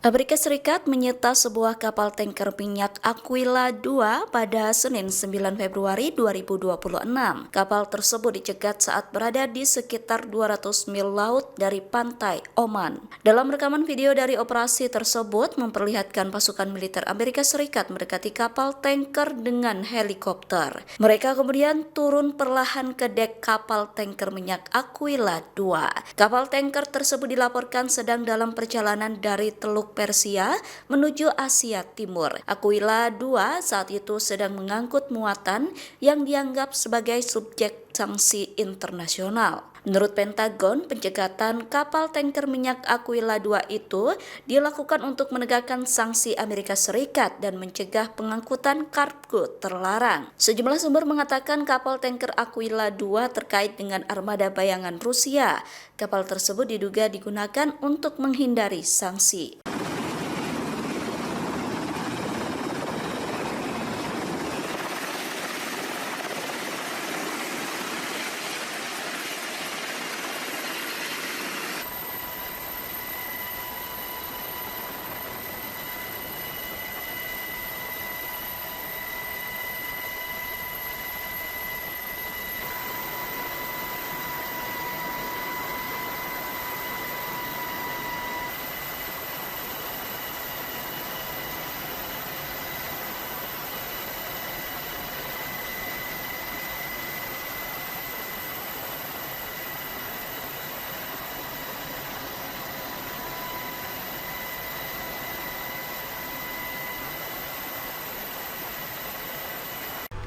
Amerika Serikat menyita sebuah kapal tanker minyak Aquila 2 pada Senin 9 Februari 2026. Kapal tersebut dicegat saat berada di sekitar 200 mil laut dari pantai Oman. Dalam rekaman video dari operasi tersebut memperlihatkan pasukan militer Amerika Serikat mendekati kapal tanker dengan helikopter. Mereka kemudian turun perlahan ke dek kapal tanker minyak Aquila 2. Kapal tanker tersebut dilaporkan sedang dalam perjalanan dari Teluk Persia menuju Asia Timur. Aquila 2 saat itu sedang mengangkut muatan yang dianggap sebagai subjek sanksi internasional. Menurut Pentagon, pencegatan kapal tanker minyak Aquila 2 itu dilakukan untuk menegakkan sanksi Amerika Serikat dan mencegah pengangkutan kargo terlarang. Sejumlah sumber mengatakan kapal tanker Aquila 2 terkait dengan armada bayangan Rusia. Kapal tersebut diduga digunakan untuk menghindari sanksi.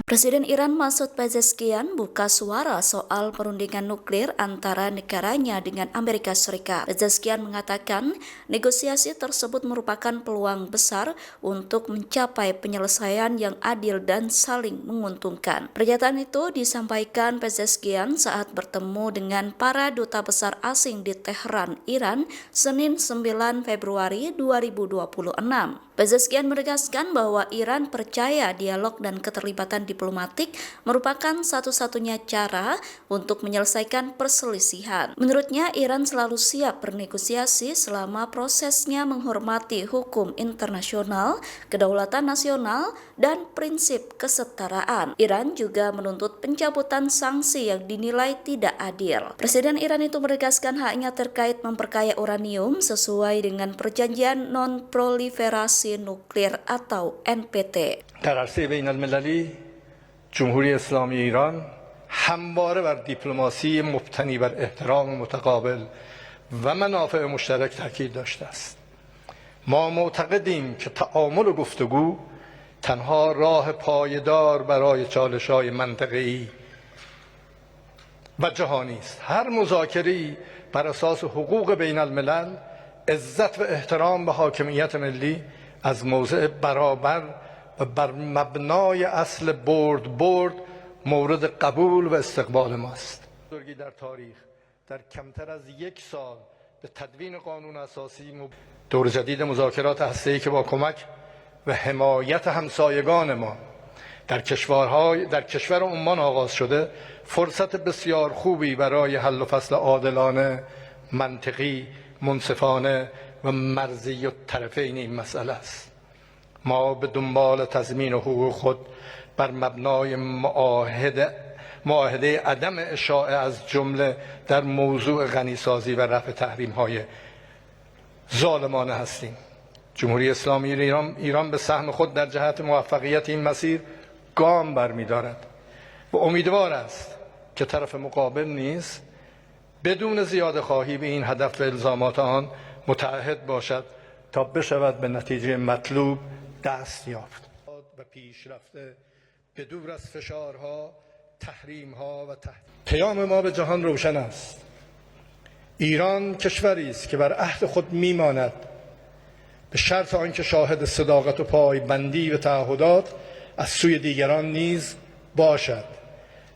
Presiden Iran Masoud Pezeshkian buka suara soal perundingan nuklir antara negaranya dengan Amerika Serikat. Pezeshkian mengatakan negosiasi tersebut merupakan peluang besar untuk mencapai penyelesaian yang adil dan saling menguntungkan. Pernyataan itu disampaikan Pezeshkian saat bertemu dengan para duta besar asing di Teheran, Iran, Senin 9 Februari 2026. Pezeshkian menegaskan bahwa Iran percaya dialog dan keterlibatan diplomatik merupakan satu-satunya cara untuk menyelesaikan perselisihan. Menurutnya, Iran selalu siap bernegosiasi selama prosesnya menghormati hukum internasional, kedaulatan nasional, dan prinsip kesetaraan. Iran juga menuntut pencabutan sanksi yang dinilai tidak adil. Presiden Iran itu menegaskan haknya terkait memperkaya uranium sesuai dengan perjanjian non-proliferasi nuklir atau NPT. در عرصه بین المللی جمهوری اسلامی ایران همواره بر دیپلماسی مبتنی بر احترام متقابل و منافع مشترک تاکید داشته است. ما معتقدیم که تعامل و گفتگو تنها راه پایدار برای چالش‌های منطقه‌ای و جهانی است. هر مذاکره‌ای بر اساس حقوق بین الملل، عزت و احترام به حاکمیت ملی از موضع برابر و بر مبنای اصل برد مورد قبول و استقبال ماست. در تاریخ در کمتر از یک سال به تدوین قانون اساسی دور جدید مذاکرات هسته‌ای که با کمک و حمایت همسایگان ما در کشور عمان آغاز شده، فرصت بسیار خوبی برای حل و فصل عادلانه، منطقی، منصفانه و مرزی الطرفین این مسئله است. ما به دنبال تضمین حقوق خود بر مبنای معاهده عدم اشاعه از جمله در موضوع غنیسازی و رفع تحریم‌های ظالمانه هستیم. جمهوری اسلامی ایران به سهم خود در جهت موفقیت این مسیر گام برمی‌دارد و امیدوار است که طرف مقابل نیز بدون زیاده خواهی به این هدف و الزامات آن متعهد باشد تا بشود به نتیجه مطلوب دست یافت و پیشرفته به دور از فشارها، تحریم‌ها و پیام ما به جهان روشن است. ایران کشوری است که بر عهد خود میماند، به شرط آنکه شاهد صداقت و پایبندی و تعهدات از سوی دیگران نیز باشد.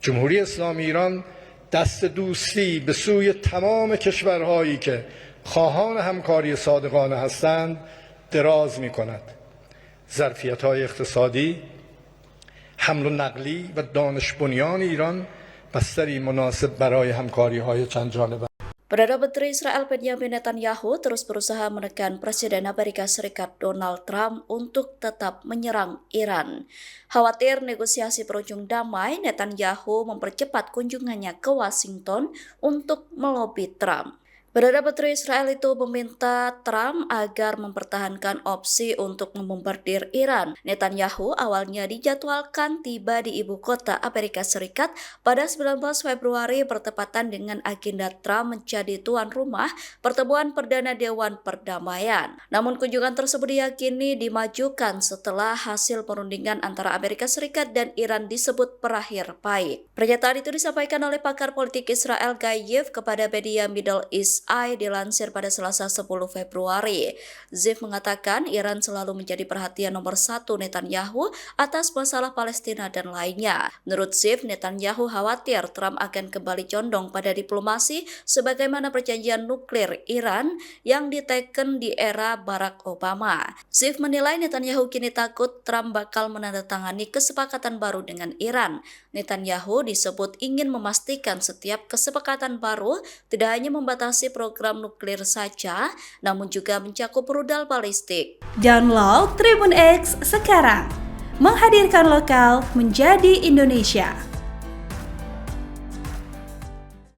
جمهوری اسلامی ایران دست دوستی به سوی تمام کشورهایی که خواهان همکاری صادقانه هستند دراز می‌کند. ظرفیت‌های اقتصادی، حمل و نقلی و دانش بنیان ایران بستری مناسب برای همکاری‌های چند جانبه Perdana Menteri Israel Benjamin Netanyahu terus berusaha menekan Presiden Amerika Serikat Donald Trump untuk tetap menyerang Iran. Khawatir negosiasi berujung damai, Netanyahu mempercepat kunjungannya ke Washington untuk melobi Trump. Perdana Menteri Israel itu meminta Trump agar mempertahankan opsi untuk membombardir Iran. Netanyahu awalnya dijadwalkan tiba di ibu kota Amerika Serikat pada 19 Februari bertepatan dengan agenda Trump menjadi tuan rumah pertemuan Perdana Dewan Perdamaian. Namun kunjungan tersebut diyakini dimajukan setelah hasil perundingan antara Amerika Serikat dan Iran disebut berakhir pahit. Pernyataan itu disampaikan oleh pakar politik Israel Guy Ziv kepada media Middle East Eye dilansir pada Selasa 10 Februari. Ziv mengatakan Iran selalu menjadi perhatian nomor satu Netanyahu atas masalah Palestina dan lainnya. Menurut Ziv, Netanyahu khawatir Trump akan kembali condong pada diplomasi sebagaimana perjanjian nuklir Iran yang diteken di era Barack Obama. Ziv menilai Netanyahu kini takut Trump bakal menandatangani kesepakatan baru dengan Iran. Netanyahu disebut ingin memastikan setiap kesepakatan baru tidak hanya membatasi program nuklir saja, namun juga mencakup rudal balistik. Download Tribun X sekarang, menghadirkan lokal menjadi Indonesia.